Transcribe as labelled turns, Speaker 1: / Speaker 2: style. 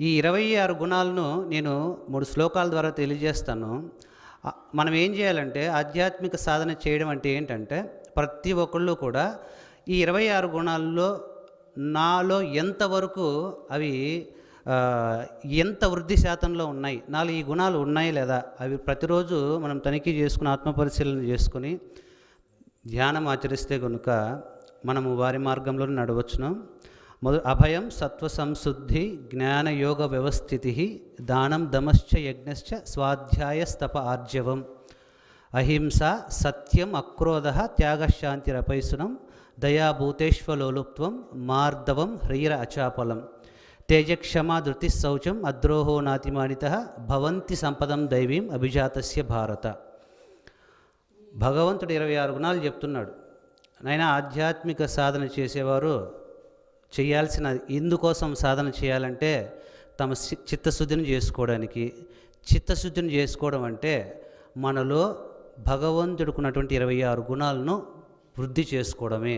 Speaker 1: ఈ 26 గుణాలను నేను 3 శ్లోకాల ద్వారా తెలియజేస్తాను. మనం ఏం చేయాలంటే ఆధ్యాత్మిక సాధన చేయడం అంటే ఏంటంటే ప్రతి ఒక్కళ్ళు కూడా ఈ 26 గుణాల్లో నాలో ఎంతవరకు అవి ఎంత వృద్ధి శాతంలో ఉన్నాయి, నాలో ఈ గుణాలు ఉన్నాయి లేదా, అవి ప్రతిరోజు మనం తనిఖీ చేసుకుని ఆత్మపరిశీలన చేసుకుని ధ్యానం ఆచరిస్తే కనుక మనము వారి మార్గంలో నడవచ్చును. అభయం సత్వ సంశుద్ధి జ్ఞానయోగ వ్యవస్థితి దానం దమశ్చ యజ్ఞశ్చ స్వాధ్యాయస్తప ఆర్జవం అహింస సత్యం అక్రోధ త్యాగశాంతిరపైసునం దయాభూతేష్వలోలుప్త్వం మార్దవం హ్రీర అచాపలం తేజక్షమా ధృతి శౌచం అద్రోహో నాతిమానిత భవంతి సంపదం దైవీం అభిజాతస్య భారత. భగవంతుడు 26 గుణాలు చెప్తున్నాడు. నాయన ఆధ్యాత్మిక సాధన చేసేవారు చేయాల్సిన ఎందుకోసం సాధన చేయాలంటే తమ చిత్తశుద్ధిని చేసుకోవడానికి. చిత్తశుద్ధిని చేసుకోవడం అంటే మనలో భగవంతుడుకున్నటువంటి 26 గుణాలను వృద్ధి చేసుకోవడమే.